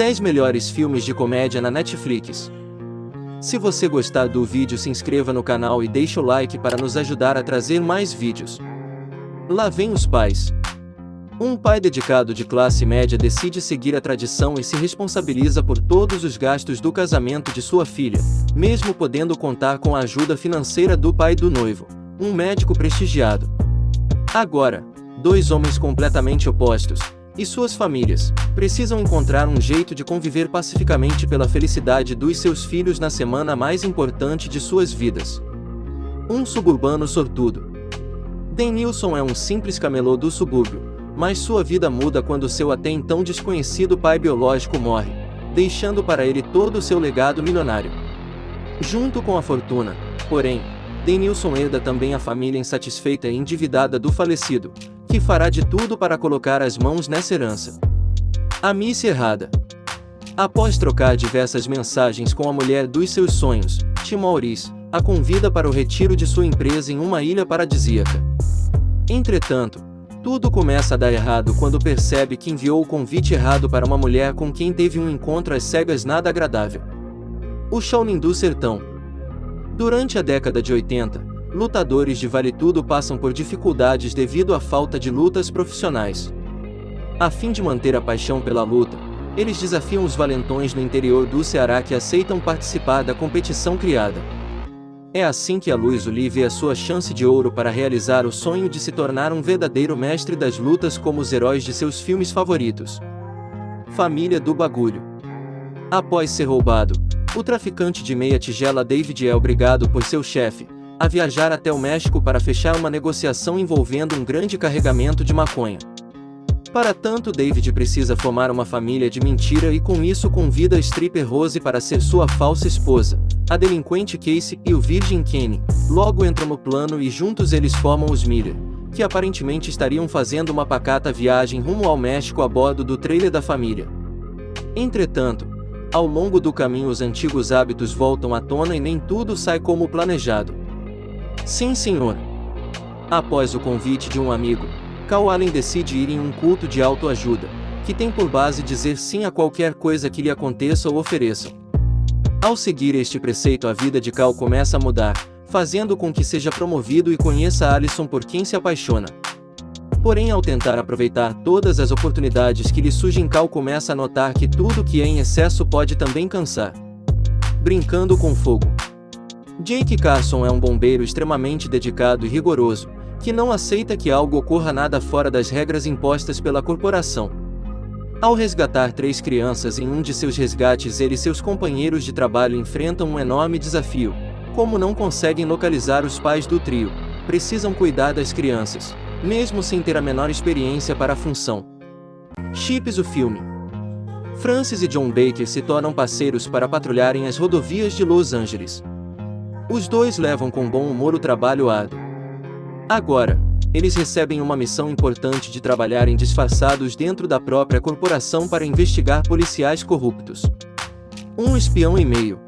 10 melhores filmes de comédia na Netflix. Se você gostar do vídeo, se inscreva no canal e deixe o like para nos ajudar a trazer mais vídeos. Lá vem os pais. Um pai dedicado de classe média decide seguir a tradição e se responsabiliza por todos os gastos do casamento de sua filha, mesmo podendo contar com a ajuda financeira do pai do noivo, um médico prestigiado. Agora, dois homens completamente opostos, e suas famílias, precisam encontrar um jeito de conviver pacificamente pela felicidade dos seus filhos na semana mais importante de suas vidas. Um suburbano sortudo. Denilson é um simples camelô do subúrbio, mas sua vida muda quando seu até então desconhecido pai biológico morre, deixando para ele todo o seu legado milionário. Junto com a fortuna, porém, Denilson herda também a família insatisfeita e endividada do falecido, que fará de tudo para colocar as mãos nessa herança. A missa errada. Após trocar diversas mensagens com a mulher dos seus sonhos, Timauris a convida para o retiro de sua empresa em uma ilha paradisíaca. Entretanto, tudo começa a dar errado quando percebe que enviou o convite errado para uma mulher com quem teve um encontro às cegas nada agradável. O Shaolin do Sertão. Durante a década de 80, lutadores de vale tudo passam por dificuldades devido à falta de lutas profissionais. A fim de manter a paixão pela luta, eles desafiam os valentões no interior do Ceará que aceitam participar da competição criada. É assim que a Luiz-Uli vê a sua chance de ouro para realizar o sonho de se tornar um verdadeiro mestre das lutas como os heróis de seus filmes favoritos. Família do Bagulho. Após ser roubado, o traficante de meia tigela David é obrigado por seu chefe a viajar até o México para fechar uma negociação envolvendo um grande carregamento de maconha. Para tanto, David precisa formar uma família de mentira e com isso convida a stripper Rose para ser sua falsa esposa, a delinquente Casey e o virgem Kenny. Logo entram no plano e juntos eles formam os Miller, que aparentemente estariam fazendo uma pacata viagem rumo ao México a bordo do trailer da família. Entretanto, ao longo do caminho os antigos hábitos voltam à tona e nem tudo sai como planejado. Sim, senhor. Após o convite de um amigo, Cal Allen decide ir em um culto de autoajuda, que tem por base dizer sim a qualquer coisa que lhe aconteça ou ofereçam. Ao seguir este preceito, a vida de Cal começa a mudar, fazendo com que seja promovido e conheça Alison, por quem se apaixona. Porém, ao tentar aproveitar todas as oportunidades que lhe surgem, Cal começa a notar que tudo que é em excesso pode também cansar. Brincando com fogo. Jake Carson é um bombeiro extremamente dedicado e rigoroso, que não aceita que algo ocorra nada fora das regras impostas pela corporação. Ao resgatar 3 crianças em um de seus resgates, ele e seus companheiros de trabalho enfrentam um enorme desafio. Como não conseguem localizar os pais do trio, precisam cuidar das crianças, mesmo sem ter a menor experiência para a função. Chips, o filme. Francis e John Baker se tornam parceiros para patrulharem as rodovias de Los Angeles. Os dois levam com bom humor o trabalho árduo. Agora, eles recebem uma missão importante de trabalharem disfarçados dentro da própria corporação para investigar policiais corruptos. Um espião e meio.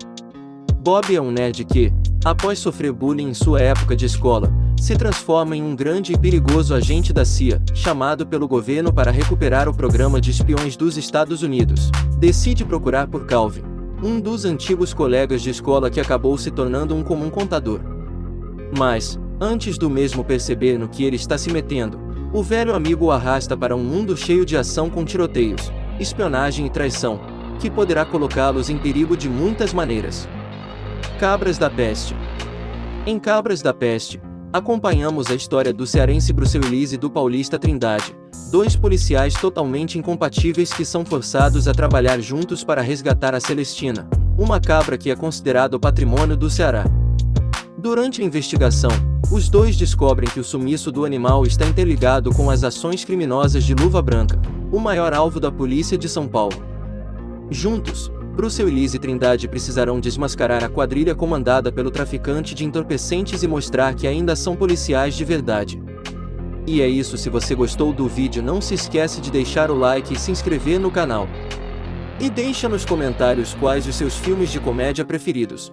Bob é um nerd que, após sofrer bullying em sua época de escola, se transforma em um grande e perigoso agente da CIA, chamado pelo governo para recuperar o programa de espiões dos Estados Unidos. Decide procurar por Calvin, um dos antigos colegas de escola que acabou se tornando um comum contador. Mas, antes do mesmo perceber no que ele está se metendo, o velho amigo o arrasta para um mundo cheio de ação com tiroteios, espionagem e traição, que poderá colocá-los em perigo de muitas maneiras. Cabras da Peste. Em Cabras da Peste, acompanhamos a história do cearense Bruce Willis e do paulista Trindade, 2 policiais totalmente incompatíveis que são forçados a trabalhar juntos para resgatar a Celestina, uma cabra que é considerada o patrimônio do Ceará. Durante a investigação, os dois descobrem que o sumiço do animal está interligado com as ações criminosas de Luva Branca, o maior alvo da polícia de São Paulo. Juntos, Bruce Willis e Trindade precisarão desmascarar a quadrilha comandada pelo traficante de entorpecentes e mostrar que ainda são policiais de verdade. E é isso. Se você gostou do vídeo, não se esquece de deixar o like e se inscrever no canal. E deixa nos comentários quais os seus filmes de comédia preferidos.